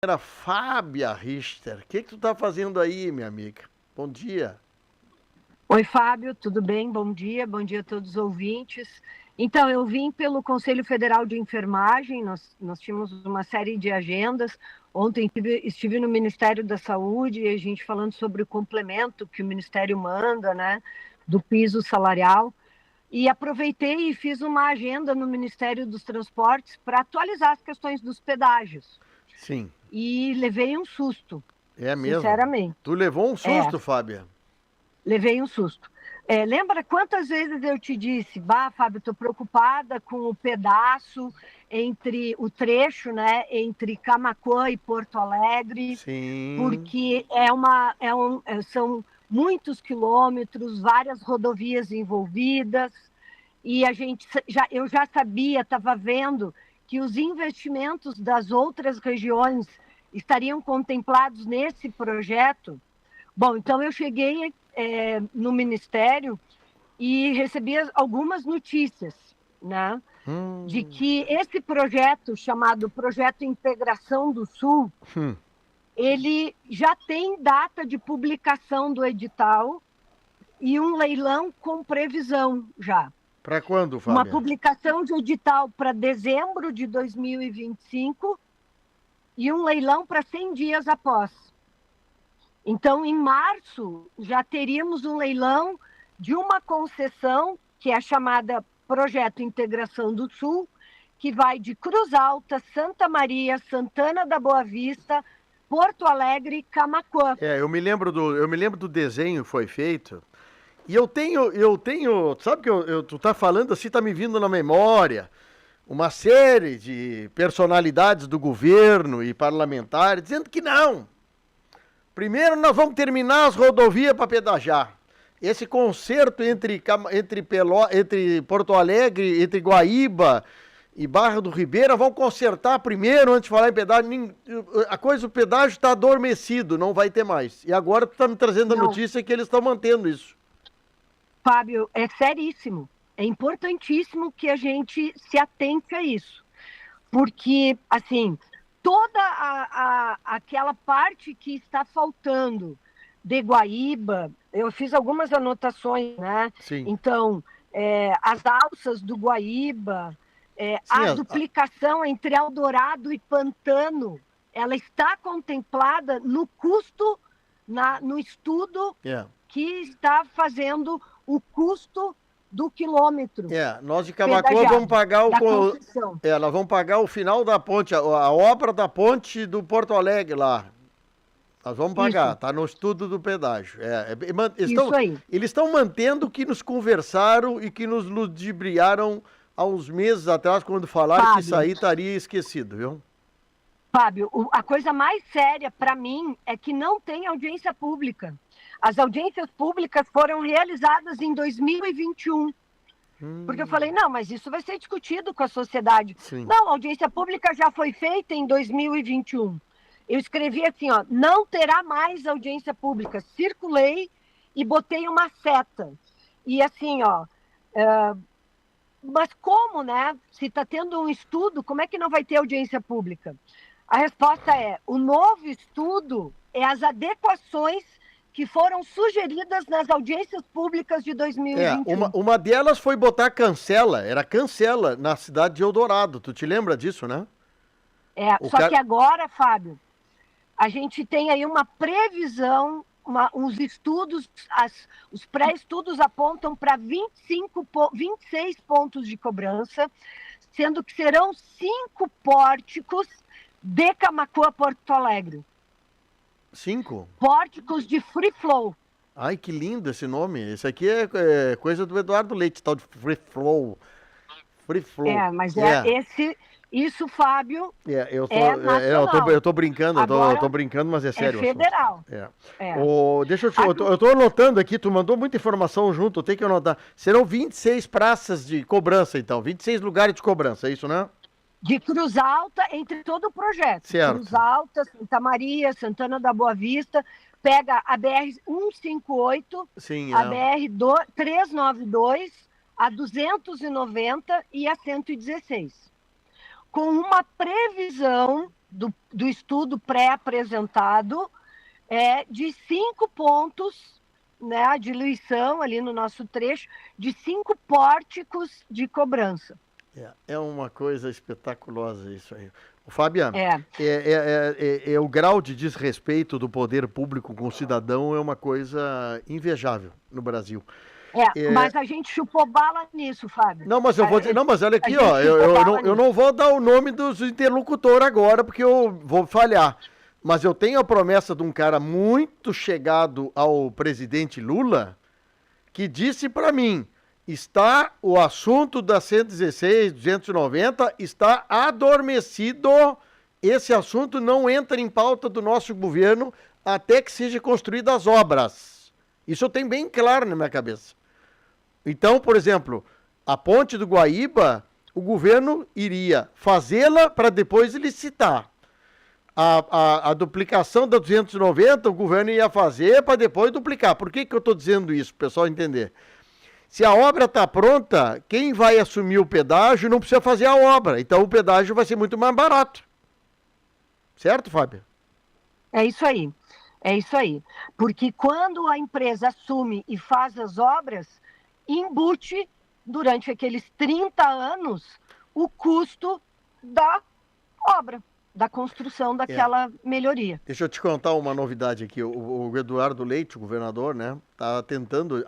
Era Fábia Richter. O que tu tá fazendo aí, minha amiga? Bom dia. Oi, Fábio, tudo bem? Bom dia a todos os ouvintes. Então, eu vim pelo Conselho Federal de Enfermagem, nós tínhamos uma série de agendas. Ontem estive no Ministério da Saúde, e a gente falando sobre o complemento que o Ministério manda, né, do piso salarial. E aproveitei e fiz uma agenda no Ministério dos Transportes para atualizar as questões dos pedágios. Sim, E levei um susto, é mesmo. sinceramente. Tu levou um É, susto, Fábia? levei um susto. Lembra quantas vezes eu te disse, bah, Fábio, estou preocupada com o pedaço entre o trecho, né, entre Camaquã e Porto Alegre, Sim. porque são muitos quilômetros, várias rodovias envolvidas, e eu já sabia, estava vendo que os investimentos das outras regiões estariam contemplados nesse projeto. Bom, então eu cheguei no Ministério e recebi algumas notícias, né, de Hum, que esse projeto, chamado Projeto Integração do Sul, hum. ele já tem data de publicação do edital e um leilão com previsão já. Pra quando, Uma Fábia? publicação de edital para dezembro de 2025 e um leilão para 100 dias após. Então, em março, já teríamos um leilão de uma concessão, que é a chamada Projeto Integração do Sul, que vai de Cruz Alta, Santa Maria, Santana da Boa Vista, Porto Alegre e Camaquã. Eu me lembro do desenho que foi feito. E sabe que tu tá falando assim, tá me vindo na memória uma série de personalidades do governo e parlamentares dizendo que não. Primeiro nós vamos terminar as rodovias para pedajar. Esse concerto entre Porto Alegre, entre Guaíba e Barra do Ribeira, vão consertar primeiro antes de falar em pedágio. A coisa do pedágio está adormecido, não vai ter mais. E agora tu está me trazendo a Não, notícia que eles estão mantendo isso. Fábio, é seríssimo. É importantíssimo que a gente se atente a isso. Porque, assim, toda aquela parte que está faltando de Guaíba, eu fiz algumas anotações, né? Sim. Então, as alças do Guaíba, Sim, a duplicação entre Eldorado e Pantano, ela está contemplada no custo, no estudo é. que está fazendo o custo do quilômetro Nós de Camaquã vamos pedagiado, pagar da concessão. nós vamos pagar o final da ponte, a obra da ponte do Porto Alegre lá. Nós vamos pagar, Isso, tá no estudo do pedágio. isso aí. Eles estão mantendo o que nos conversaram e que nos ludibriaram há uns meses atrás, quando falaram que isso Fábio, aí estaria esquecido, viu? Fábio, a coisa mais séria para mim é que não tem audiência pública. As audiências públicas foram realizadas em 2021. Porque eu falei, não, mas isso vai ser discutido com a sociedade. Sim. Não, a audiência pública já foi feita em 2021. Eu escrevi assim, ó, não terá mais audiência pública. Circulei e botei uma seta. E assim, ó, mas como, né? Se está tendo um estudo, como é que não vai ter audiência pública? A resposta é: o novo estudo é as adequações que foram sugeridas nas audiências públicas de Uma, 2021. uma delas foi botar cancela, era cancela na cidade de Eldorado. Tu te lembra disso, né? O Só cara. que agora, Fábio, a gente tem aí uma previsão, uns estudos, os pré-estudos apontam para 26 pontos de cobrança, sendo que serão 5 pórticos de Camaquã a Porto Alegre. 5? Pórticos de free flow. Ai, que lindo esse nome. Esse aqui é coisa do Eduardo Leite, tal de Free Flow. Free Flow. Mas É, isso, Fábio, eu é nacional. tô brincando, eu tô Agora brincando, mas é é sério o assunto. federal. É. É. Deixa Agora, eu tô anotando aqui, tu mandou muita informação junto, tem que anotar. Serão 26 praças de cobrança, então, 26 lugares de cobrança, é isso, né? de Cruz Alta, entre todo o projeto. Cruz Certo. Alta, Santa Maria, Santana da Boa Vista, pega a BR-158, Sim, a BR-392, a 290 e a 116. Com uma previsão do estudo pré-apresentado é de 5 pontos, né, a diluição ali no nosso trecho, de 5 pórticos de cobrança. É uma coisa espetaculosa isso aí. Fabiano, É. o grau de desrespeito do poder público com o cidadão é uma coisa invejável no Brasil. Mas a gente chupou bala nisso, Fábio. Não, mas eu vou dizer, não, mas olha aqui, ó, eu não vou dar o nome dos interlocutores agora, porque eu vou falhar. Mas eu tenho a promessa de um cara muito chegado ao presidente Lula, que disse para mim, o assunto da 116, 290, está adormecido, esse assunto não entra em pauta do nosso governo até que sejam construídas as obras. Isso eu tenho bem claro na minha cabeça. Então, por exemplo, a ponte do Guaíba, o governo iria fazê-la para depois licitar. A duplicação da 290, o governo ia fazer para depois duplicar. Por que eu estou dizendo isso, para o pessoal entender? Se a obra está pronta, quem vai assumir o pedágio não precisa fazer a obra. Então o pedágio vai ser muito mais barato. Certo, Fábio? É isso aí. É isso aí. Porque quando a empresa assume e faz as obras, embute, durante aqueles 30 anos, o custo da obra, da construção daquela melhoria. Deixa eu te contar uma novidade aqui. O Eduardo Leite, o governador, né, tá tentando,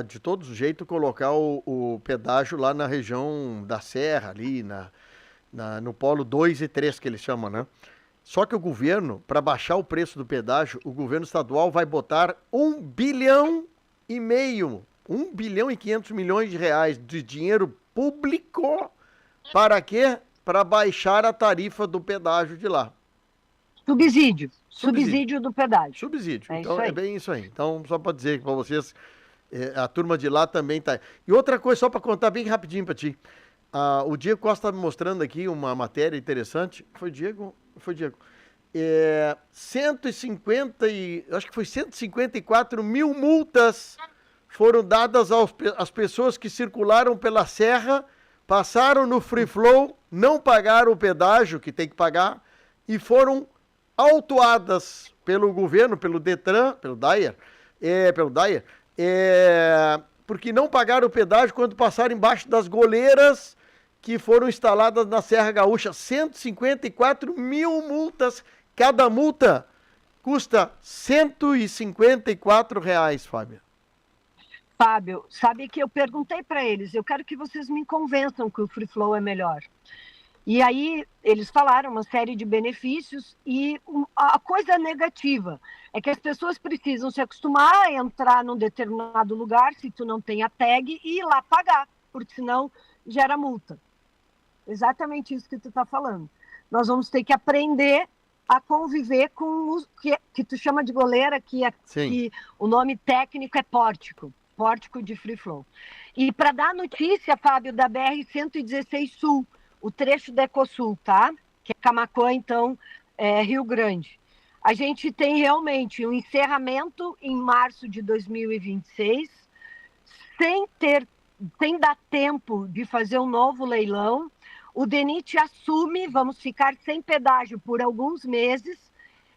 de todo jeito, colocar o pedágio lá na região da Serra, ali no polo 2 e 3, que eles chamam, né? Só que o governo, para baixar o preço do pedágio, o governo estadual vai botar 1,5 bilhão, 1 bilhão e 500 milhões de reais de dinheiro público. Para quê? Para baixar a tarifa do pedágio de lá. Subsídio do pedágio. Subsídio. Então é bem isso aí. Então, só para dizer para vocês, a turma de lá também tá. E outra coisa, só para contar bem rapidinho para ti. O Diego Costa me mostrando aqui uma matéria interessante. Foi Diego? Foi Diego. 154 mil multas foram dadas às pessoas que circularam pela serra, passaram no free flow, não pagaram o pedágio que tem que pagar e foram autuadas pelo governo, pelo Detran, pelo DAIR, porque não pagaram o pedágio quando passaram embaixo das goleiras que foram instaladas na Serra Gaúcha. 154 mil multas. Cada multa custa R$154, Fábio. Fábio, sabe que eu perguntei para eles, eu quero que vocês me convençam que o free flow é melhor. E aí eles falaram uma série de benefícios e a coisa negativa é que as pessoas precisam se acostumar a entrar num determinado lugar, se tu não tem a tag, e ir lá pagar, porque senão gera multa. Exatamente isso que tu está falando. Nós vamos ter que aprender a conviver com o que tu chama de goleira, que o nome técnico é pórtico de free flow. E para dar notícia, Fábio, da BR-116 Sul, o trecho da Ecosul, tá? Que é Camaquã, então, Rio Grande. A gente tem realmente um encerramento em março de 2026, sem dar tempo de fazer um novo leilão. O DENIT assume, vamos ficar sem pedágio por alguns meses.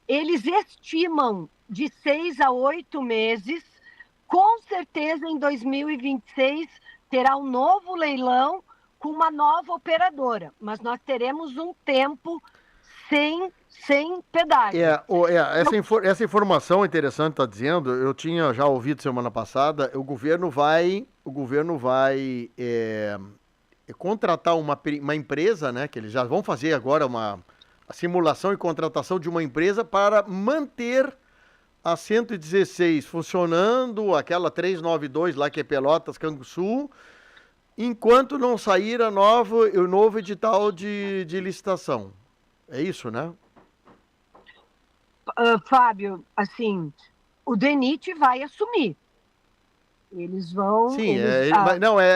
Eles estimam de 6 a 8 meses. Com certeza, em 2026, terá um novo leilão com uma nova operadora. Mas nós teremos um tempo sem pedágio. Essa informação interessante está dizendo, eu tinha já ouvido semana passada, o governo vai contratar uma empresa, né, que eles já vão fazer agora a simulação e contratação de uma empresa para manter a 116 funcionando, aquela 392 lá que é Pelotas, Canguçu, enquanto não sair o novo edital de licitação. É isso, né? Fábio, assim, o DENIT vai assumir. Eles vão... Sim,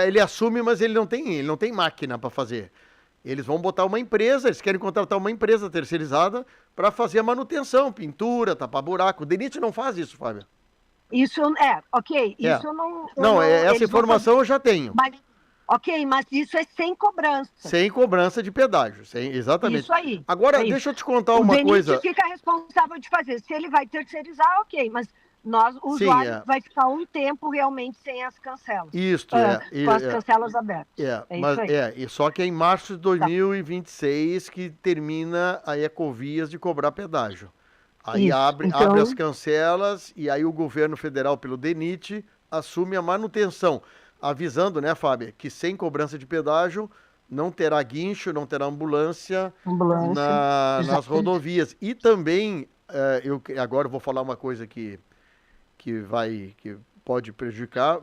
ele assume, mas ele não tem máquina para fazer. Eles vão botar uma empresa, eles querem contratar uma empresa terceirizada para fazer a manutenção, pintura, tapar buraco. O DENIT não faz isso, Fábio. Isso, ok. Isso eu não... Essa informação eu já tenho. Mas, Ok, mas isso é sem cobrança. Sem cobrança de pedágio, exatamente. Isso aí. Agora, deixa eu te contar uma coisa. coisa. O DENIT fica responsável de fazer. Se ele vai terceirizar, ok, mas o Sim, usuário vai ficar um tempo realmente sem as cancelas. Isso, com as cancelas abertas. Só que é em março de 2026 que termina a Ecovias de cobrar pedágio. Aí abre as cancelas e aí o governo federal, pelo DENIT, assume a manutenção. Avisando, né, Fábio, que sem cobrança de pedágio não terá guincho, não terá ambulância nas rodovias. E também, agora eu vou falar uma coisa que pode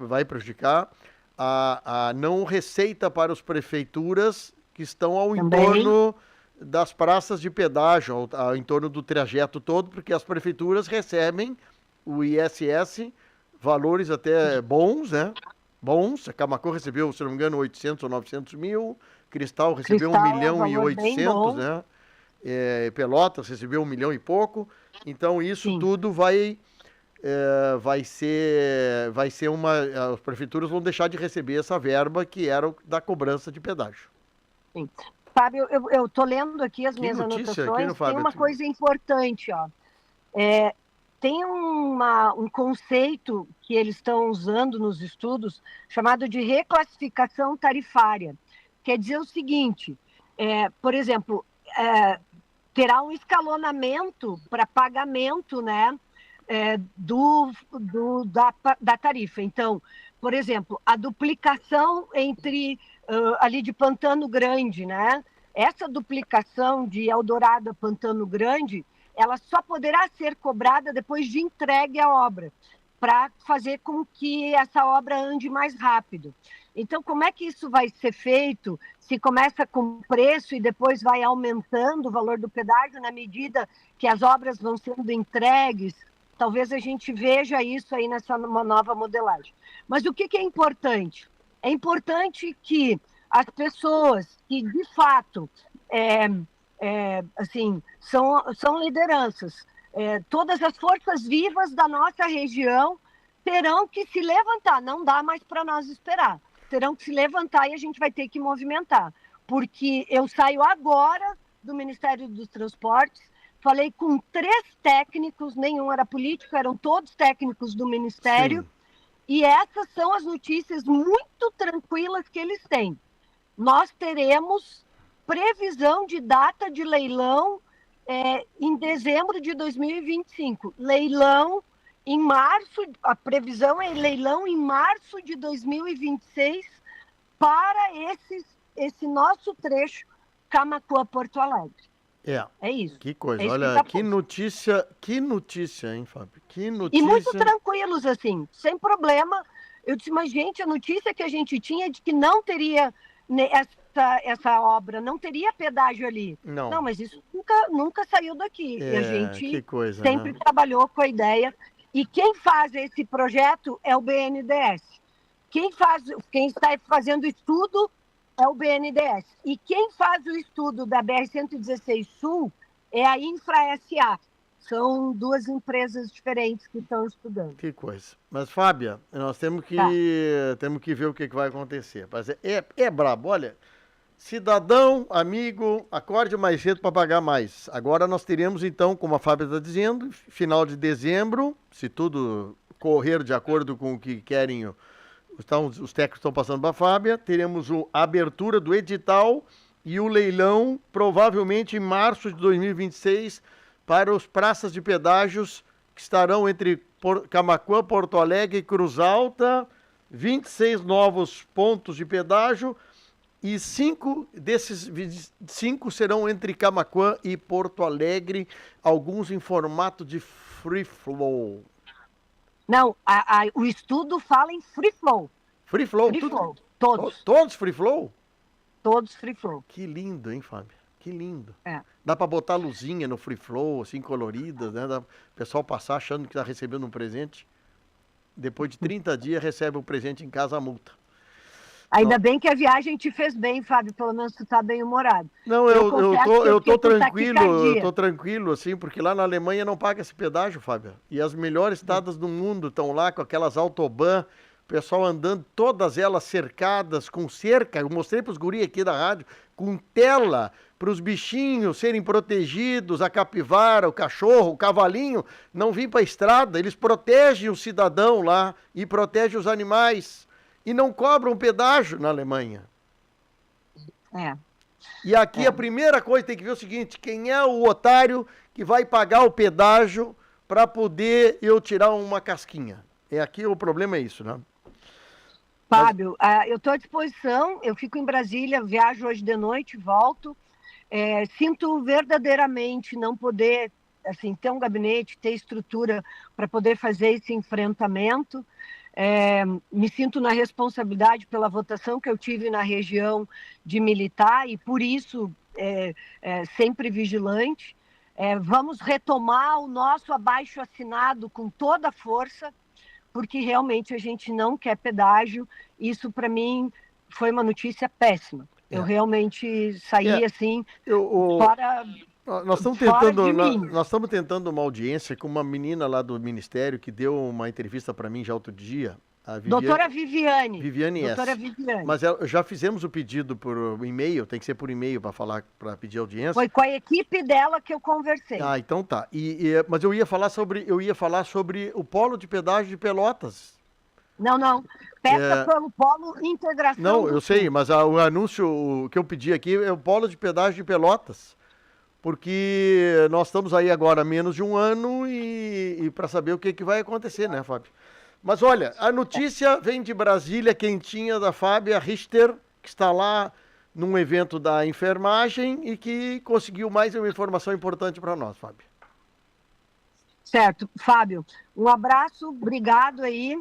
vai prejudicar a não receita para as prefeituras que estão ao entorno das praças de pedágio, ao entorno do trajeto todo, porque as prefeituras recebem o ISS, valores até bons, né? Bons. A Camaquã recebeu, se não me engano, 800 ou 900 mil, Cristal recebeu 1 milhão e 800, né? Pelotas recebeu 1 milhão e pouco. Então isso tudo vai ser as prefeituras vão deixar de receber essa verba que era da cobrança de pedágio. Sim. Fábio, eu estou lendo aqui as minhas anotações, tem uma coisa importante, ó. Tem um conceito que eles estão usando nos estudos chamado de reclassificação tarifária. Quer dizer o seguinte, por exemplo, terá um escalonamento para pagamento, né, da tarifa. Então, por exemplo, a duplicação entre ali de Pantano Grande, né? Essa duplicação de Eldorado a Pantano Grande, ela só poderá ser cobrada depois de entregue a obra, para fazer com que essa obra ande mais rápido. Então, como é que isso vai ser feito? Se começa com preço e depois vai aumentando o valor do pedágio na medida que as obras vão sendo entregues, talvez a gente veja isso aí nessa nova modelagem. Mas o que é importante? É importante que as pessoas que, de fato, assim, são lideranças, todas as forças vivas da nossa região terão que se levantar, não dá mais para nós esperar, terão que se levantar e a gente vai ter que movimentar, porque eu saio agora do Ministério dos Transportes, falei com 3 técnicos, nenhum era político, eram todos técnicos do Ministério, sim, e essas são as notícias muito tranquilas que eles têm. Nós teremos previsão de data de leilão em dezembro de 2025. Leilão em março, a previsão é leilão em março de 2026 para esse nosso trecho Camaquã-Porto Alegre. É isso. Que coisa, olha, que notícia, hein, Fábio? Que notícia. E muito tranquilos, assim, sem problema. Eu disse, mas gente, a notícia que a gente tinha é de que não teria essa obra, não teria pedágio ali. Não, mas isso nunca saiu daqui. E a gente sempre trabalhou com a ideia. E quem faz esse projeto é o BNDES. Quem está fazendo estudo é o BNDES. E quem faz o estudo da BR-116 Sul é a Infra SA. São 2 empresas diferentes que estão estudando. Que coisa. Mas, Fábia, nós temos que ver o que vai acontecer. Mas é brabo. Olha, cidadão, amigo, acorde mais cedo para pagar mais. Agora nós teremos, então, como a Fábia está dizendo, final de dezembro, se tudo correr de acordo com o que querem os técnicos estão passando para a Fábia, teremos a abertura do edital e o leilão, provavelmente em março de 2026, para os praças de pedágios que estarão entre Camaquã, Porto Alegre e Cruz Alta, 26 novos pontos de pedágio e 5 desses 5 serão entre Camaquã e Porto Alegre, alguns em formato de free flow. Não, o estudo fala em free flow. Free flow? Free flow. Todos. Todos free flow? Todos free flow. Que lindo, hein, Fábio? Que lindo. Dá para botar luzinha no free flow, assim, coloridas, né? Dá o pessoal passar achando que está recebendo um presente. Depois de 30 dias, recebe o presente em casa, a multa. Ainda bem que a viagem te fez bem, Fábio, pelo menos tu tá bem humorado. Não, eu tô tranquilo, assim, porque lá na Alemanha não paga esse pedágio, Fábio. E as melhores estradas do mundo estão lá com aquelas autobahn pessoal andando, todas elas cercadas com cerca. Eu mostrei para os guri aqui da rádio, com tela para os bichinhos serem protegidos, a capivara, o cachorro, o cavalinho, não vir para a estrada. Eles protegem o cidadão lá e protegem os animais e não cobram pedágio na Alemanha. E aqui a primeira coisa tem que ver o seguinte: quem é o otário que vai pagar o pedágio para poder eu tirar uma casquinha? Aqui o problema é isso, né? Fábio, eu estou à disposição, eu fico em Brasília, viajo hoje de noite, volto. Sinto verdadeiramente não poder assim, ter um gabinete, ter estrutura para poder fazer esse enfrentamento. Me sinto na responsabilidade pela votação que eu tive na região de militar e, por isso, sempre vigilante. Vamos retomar o nosso abaixo-assinado com toda a força, porque realmente a gente não quer pedágio. Isso, para mim, foi uma notícia péssima. Eu realmente saí assim, fora... Nós estamos tentando uma audiência com uma menina lá do Ministério que deu uma entrevista para mim já outro dia. Doutora Viviane. Doutora Viviane. Mas já fizemos o pedido por e-mail, tem que ser por e-mail para pedir audiência. Foi com a equipe dela que eu conversei. Então tá. Mas eu ia falar sobre o polo de pedágio de Pelotas. Não. Peça pelo polo integração. Não, eu sei, mas o anúncio que eu pedi aqui é o polo de pedágio de Pelotas. Porque nós estamos aí agora há menos de um ano e para saber o que vai acontecer, né, Fábio? Mas olha, a notícia vem de Brasília, quentinha, da Fábia Richter, que está lá num evento da enfermagem e que conseguiu mais uma informação importante para nós, Fábio. Certo. Fábio, um abraço, obrigado aí.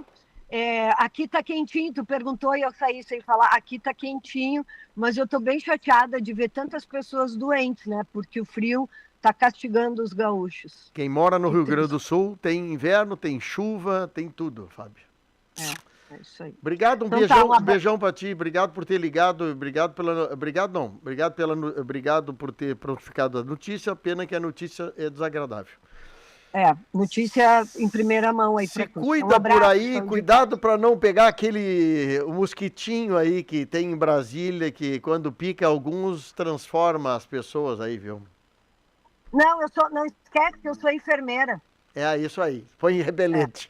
Aqui está quentinho, tu perguntou e eu saí sem falar, aqui está quentinho, mas eu estou bem chateada de ver tantas pessoas doentes, né? Porque o frio está castigando os gaúchos. Quem mora no Rio Grande do Sul tem inverno, tem chuva, tem tudo, Fábio. É isso aí. Obrigado, um beijão para ti, obrigado por ter ligado, obrigado por ter prontificado a notícia, pena que a notícia é desagradável. Notícia em primeira mão aí. Se cuida por aí, cuidado para não pegar o mosquitinho aí que tem em Brasília, que quando pica alguns transforma as pessoas aí, viu? Não esquece que eu sou enfermeira. Isso aí, põe repelente.